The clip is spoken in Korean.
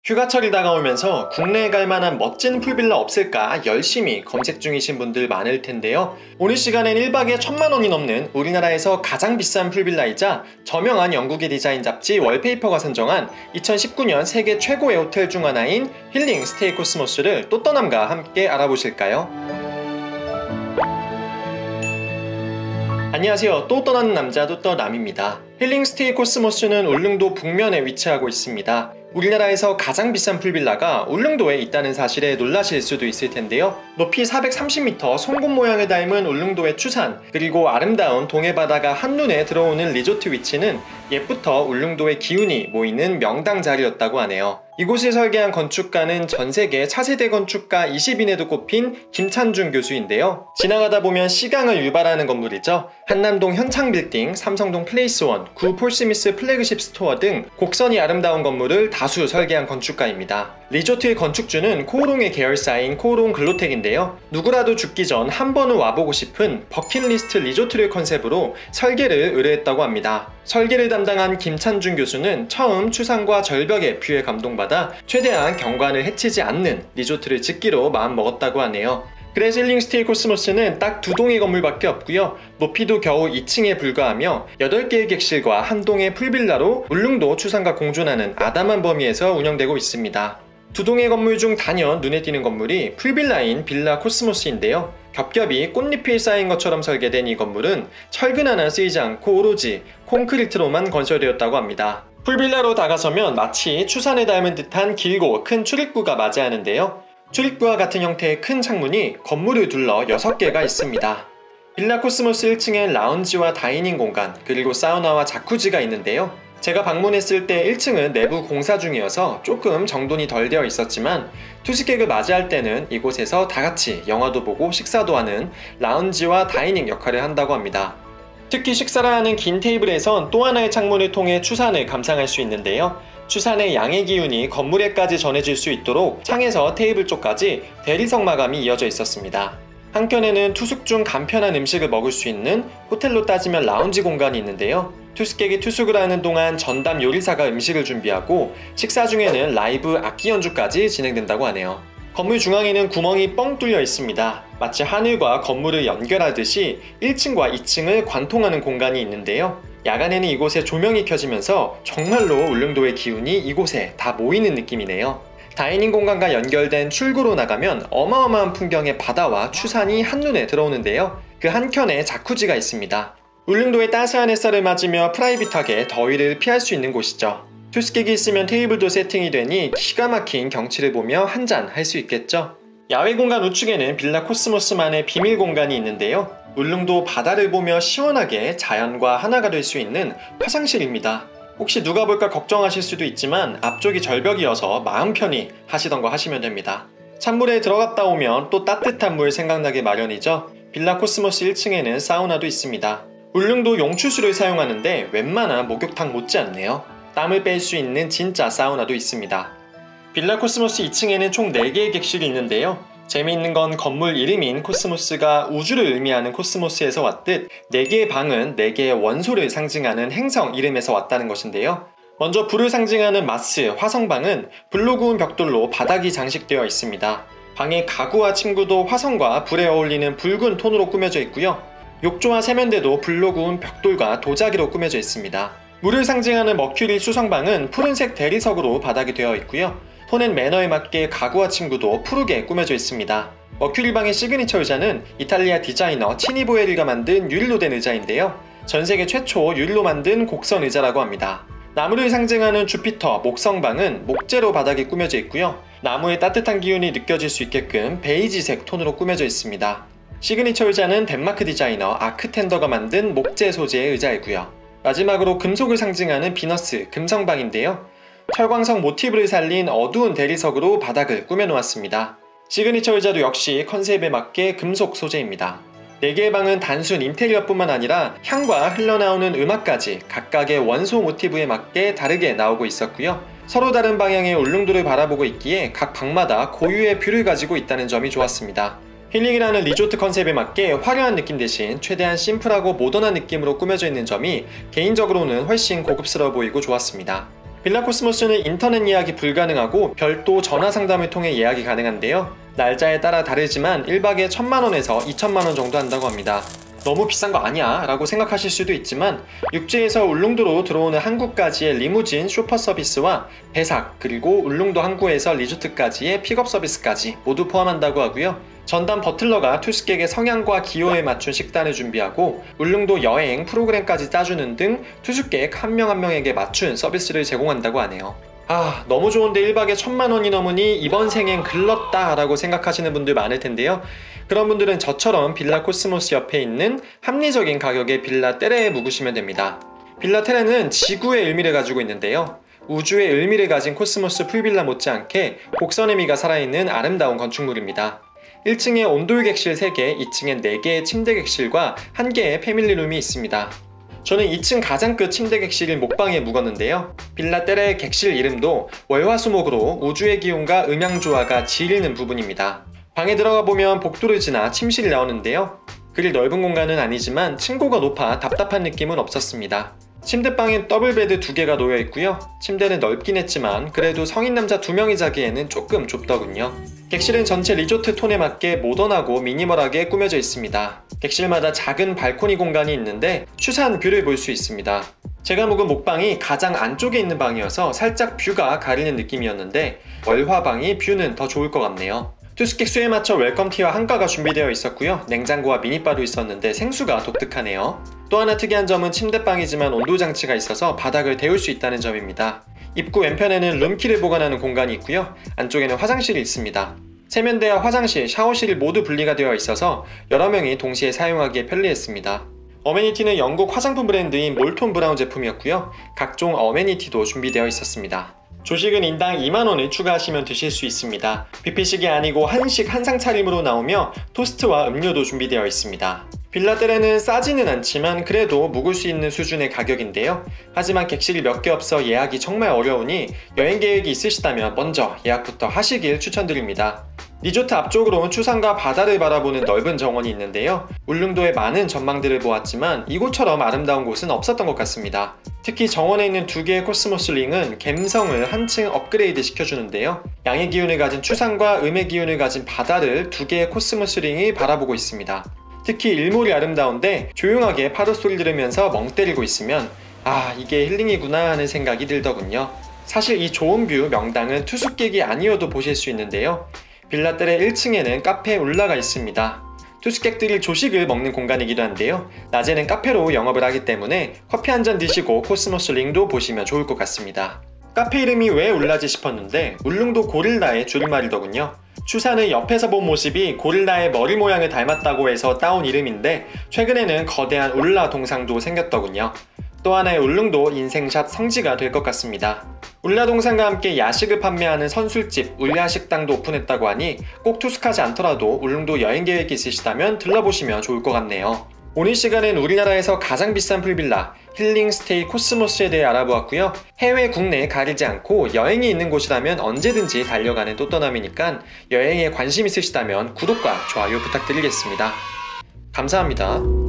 휴가철이 다가오면서 국내에 갈 만한 멋진 풀빌라 없을까 열심히 검색 중이신 분들 많을 텐데요. 오늘 시간엔 1박에 1000만원이 넘는 우리나라에서 가장 비싼 풀빌라이자 저명한 영국의 디자인 잡지 월페이퍼가 선정한 2019년 세계 최고의 호텔 중 하나인 힐링 스테이 코스모스를 또떠남과 함께 알아보실까요? 안녕하세요. 또 떠나는 남자 또떠남입니다. 힐링 스테이 코스모스는 울릉도 북면에 위치하고 있습니다. 우리나라에서 가장 비싼 풀빌라가 울릉도에 있다는 사실에 놀라실 수도 있을 텐데요. 높이 430m 송곳 모양을 닮은 울릉도의 추산, 그리고 아름다운 동해바다가 한눈에 들어오는 리조트 위치는 옛부터 울릉도의 기운이 모이는 명당 자리였다고 하네요. 이곳을 설계한 건축가는 전세계 차세대 건축가 20인에도 꼽힌 김찬중 교수인데요. 지나가다 보면 시강을 유발하는 건물이죠. 한남동 현창빌딩, 삼성동 플레이스원, 구 폴스미스 플래그십 스토어 등 곡선이 아름다운 건물을 다수 설계한 건축가입니다. 리조트의 건축주는 코오롱의 계열사인 코오롱 글로텍인데요. 누구라도 죽기 전 한 번은 와보고 싶은 버킷리스트 리조트를 컨셉으로 설계를 의뢰했다고 합니다. 설계를 담당한 김찬중 교수는 처음 추상과 절벽의 뷰에 감동받아 최대한 경관을 해치지 않는 리조트를 짓기로 마음먹었다고 하네요. 그래서 힐링 스테이 코스모스는 딱 2동의 건물밖에 없고요. 높이도 겨우 2층에 불과하며 8개의 객실과 한 동의 풀빌라로 울릉도 추상과 공존하는 아담한 범위에서 운영되고 있습니다. 2동의 건물 중 단연 눈에 띄는 건물이 풀빌라인 빌라 코스모스인데요. 겹겹이 꽃잎이 쌓인 것처럼 설계된 이 건물은 철근 하나 쓰이지 않고 오로지 콘크리트로만 건설되었다고 합니다. 풀빌라로 다가서면 마치 추산을 닮은 듯한 길고 큰 출입구가 맞이하는데요. 출입구와 같은 형태의 큰 창문이 건물을 둘러 6개가 있습니다. 빌라 코스모스 1층엔 라운지와 다이닝 공간, 그리고 사우나와 자쿠지가 있는데요. 제가 방문했을 때 1층은 내부 공사 중이어서 조금 정돈이 덜 되어 있었지만 투숙객을 맞이할 때는 이곳에서 다같이 영화도 보고 식사도 하는 라운지와 다이닝 역할을 한다고 합니다. 특히 식사를 하는 긴 테이블에선 또 하나의 창문을 통해 추산을 감상할 수 있는데요. 추산의 양의 기운이 건물에까지 전해질 수 있도록 창에서 테이블 쪽까지 대리석 마감이 이어져 있었습니다. 한켠에는 투숙 중 간편한 음식을 먹을 수 있는 호텔로 따지면 라운지 공간이 있는데요. 투숙객이 투숙을 하는 동안 전담 요리사가 음식을 준비하고 식사 중에는 라이브 악기 연주까지 진행된다고 하네요. 건물 중앙에는 구멍이 뻥 뚫려 있습니다. 마치 하늘과 건물을 연결하듯이 1층과 2층을 관통하는 공간이 있는데요. 야간에는 이곳에 조명이 켜지면서 정말로 울릉도의 기운이 이곳에 다 모이는 느낌이네요. 다이닝 공간과 연결된 출구로 나가면 어마어마한 풍경의 바다와 추산이 한눈에 들어오는데요. 그 한켠에 자쿠지가 있습니다. 울릉도의 따스한 햇살을 맞으며 프라이빗하게 더위를 피할 수 있는 곳이죠. 투숙객이 있으면 테이블도 세팅이 되니 기가 막힌 경치를 보며 한잔 할 수 있겠죠. 야외 공간 우측에는 빌라 코스모스만의 비밀 공간이 있는데요. 울릉도 바다를 보며 시원하게 자연과 하나가 될 수 있는 화장실입니다. 혹시 누가 볼까 걱정하실 수도 있지만 앞쪽이 절벽이어서 마음 편히 하시던 거 하시면 됩니다. 찬물에 들어갔다 오면 또 따뜻한 물 생각나게 마련이죠. 빌라 코스모스 1층에는 사우나도 있습니다. 울릉도 용추수를 사용하는데 웬만한 목욕탕 못지않네요. 땀을 뺄 수 있는 진짜 사우나도 있습니다. 빌라 코스모스 2층에는 총 4개의 객실이 있는데요. 재미있는 건 건물 이름인 코스모스가 우주를 의미하는 코스모스에서 왔듯 4개의 방은 4개의 원소를 상징하는 행성 이름에서 왔다는 것인데요. 먼저 불을 상징하는 마스 화성방은 불로 구운 벽돌로 바닥이 장식되어 있습니다. 방의 가구와 침구도 화성과 불에 어울리는 붉은 톤으로 꾸며져 있고요. 욕조와 세면대도 불로 구운 벽돌과 도자기로 꾸며져 있습니다. 물을 상징하는 머큐리 수성방은 푸른색 대리석으로 바닥이 되어 있고요. 톤 앤 매너에 맞게 가구와 침구도 푸르게 꾸며져 있습니다. 머큐리방의 시그니처 의자는 이탈리아 디자이너 치니보에리가 만든 유리로 된 의자인데요. 전세계 최초 유리로 만든 곡선 의자라고 합니다. 나무를 상징하는 주피터 목성방은 목재로 바닥이 꾸며져 있고요. 나무의 따뜻한 기운이 느껴질 수 있게끔 베이지색 톤으로 꾸며져 있습니다. 시그니처 의자는 덴마크 디자이너 아크텐더가 만든 목재 소재의 의자이고요. 마지막으로 금속을 상징하는 비너스 금성방인데요. 철광석 모티브를 살린 어두운 대리석으로 바닥을 꾸며놓았습니다. 시그니처 의자도 역시 컨셉에 맞게 금속 소재입니다. 4개의 방은 단순 인테리어뿐만 아니라 향과 흘러나오는 음악까지 각각의 원소 모티브에 맞게 다르게 나오고 있었고요. 서로 다른 방향의 울릉도를 바라보고 있기에 각 방마다 고유의 뷰를 가지고 있다는 점이 좋았습니다. 힐링이라는 리조트 컨셉에 맞게 화려한 느낌 대신 최대한 심플하고 모던한 느낌으로 꾸며져 있는 점이 개인적으로는 훨씬 고급스러워 보이고 좋았습니다. 빌라 코스모스는 인터넷 예약이 불가능하고 별도 전화 상담을 통해 예약이 가능한데요. 날짜에 따라 다르지만 1박에 1,000만원에서 2,000만원 정도 한다고 합니다. 너무 비싼 거 아니야 라고 생각하실 수도 있지만 육지에서 울릉도로 들어오는 항구까지의 리무진 쇼퍼 서비스와 배삭 그리고 울릉도 항구에서 리조트까지의 픽업 서비스까지 모두 포함한다고 하고요. 전담 버틀러가 투숙객의 성향과 기호에 맞춘 식단을 준비하고 울릉도 여행 프로그램까지 짜주는 등 투숙객 한 명 한 명에게 맞춘 서비스를 제공한다고 하네요. 너무 좋은데 1박에 1,000만원이 넘으니 이번 생엔 글렀다 라고 생각하시는 분들 많을 텐데요. 그런 분들은 저처럼 빌라 코스모스 옆에 있는 합리적인 가격의 빌라 테레에 묵으시면 됩니다. 빌라 테레는 지구의 의미를 가지고 있는데요. 우주의 의미를 가진 코스모스 풀빌라 못지않게 곡선의 미가 살아있는 아름다운 건축물입니다. 1층에 온돌 객실 3개, 2층엔 4개의 침대 객실과 1개의 패밀리룸이 있습니다. 저는 2층 가장 끝 침대 객실인 목방에 묵었는데요. 빌라 테레의 객실 이름도 월화수목으로 우주의 기운과 음양조화가 지리는 부분입니다. 방에 들어가 보면 복도를 지나 침실이 나오는데요. 그리 넓은 공간은 아니지만 층고가 높아 답답한 느낌은 없었습니다. 침대방엔 더블베드 2개가 놓여 있고요. 침대는 넓긴 했지만 그래도 성인 남자 2명이 자기에는 조금 좁더군요. 객실은 전체 리조트 톤에 맞게 모던하고 미니멀하게 꾸며져 있습니다. 객실마다 작은 발코니 공간이 있는데 추산 뷰를 볼 수 있습니다. 제가 묵은 목방이 가장 안쪽에 있는 방이어서 살짝 뷰가 가리는 느낌이었는데 월화방이 뷰는 더 좋을 것 같네요. 투숙객 수에 맞춰 웰컴티와 한가가 준비되어 있었고요. 냉장고와 미니바도 있었는데 생수가 독특하네요. 또 하나 특이한 점은 침대방이지만 온도장치가 있어서 바닥을 데울 수 있다는 점입니다. 입구 왼편에는 룸키를 보관하는 공간이 있고요. 안쪽에는 화장실이 있습니다. 세면대와 화장실, 샤워실이 모두 분리가 되어 있어서 여러 명이 동시에 사용하기에 편리했습니다. 어메니티는 영국 화장품 브랜드인 몰톤 브라운 제품이었고요. 각종 어메니티도 준비되어 있었습니다. 조식은 인당 2만원을 추가하시면 드실 수 있습니다. 뷔페식이 아니고 한식 한상 차림으로 나오며 토스트와 음료도 준비되어 있습니다. 빌라 테레는 싸지는 않지만 그래도 묵을 수 있는 수준의 가격인데요. 하지만 객실이 몇 개 없어 예약이 정말 어려우니 여행 계획이 있으시다면 먼저 예약부터 하시길 추천드립니다. 리조트 앞쪽으로는 추산과 바다를 바라보는 넓은 정원이 있는데요. 울릉도의 많은 전망들을 보았지만 이곳처럼 아름다운 곳은 없었던 것 같습니다. 특히 정원에 있는 2개의 코스모스 링은 갬성을 한층 업그레이드 시켜주는데요. 양의 기운을 가진 추산과 음의 기운을 가진 바다를 2개의 코스모스 링이 바라보고 있습니다. 특히 일몰이 아름다운데 조용하게 파도 소리 들으면서 멍 때리고 있으면 이게 힐링이구나 하는 생각이 들더군요. 사실 이 좋은 뷰 명당은 투숙객이 아니어도 보실 수 있는데요. 빌라 테레 1층에는 카페 울라가 있습니다. 투숙객들이 조식을 먹는 공간이기도 한데요. 낮에는 카페로 영업을 하기 때문에 커피 한 잔 드시고 코스모스 링도 보시면 좋을 것 같습니다. 카페 이름이 왜 울라지 싶었는데 울릉도 고릴라의 줄임말이더군요. 추산을 옆에서 본 모습이 고릴라의 머리 모양을 닮았다고 해서 따온 이름인데 최근에는 거대한 울라 동상도 생겼더군요. 또 하나의 울릉도 인생샷 성지가 될 것 같습니다. 울라동상과 함께 야식을 판매하는 선술집 울야식당도 오픈했다고 하니 꼭 투숙하지 않더라도 울릉도 여행 계획이 있으시다면 들러보시면 좋을 것 같네요. 오늘 시간엔 우리나라에서 가장 비싼 풀빌라 힐링스테이 코스모스에 대해 알아보았고요. 해외 국내 가리지 않고 여행이 있는 곳이라면 언제든지 달려가는 또떠남이니까 여행에 관심 있으시다면 구독과 좋아요 부탁드리겠습니다. 감사합니다.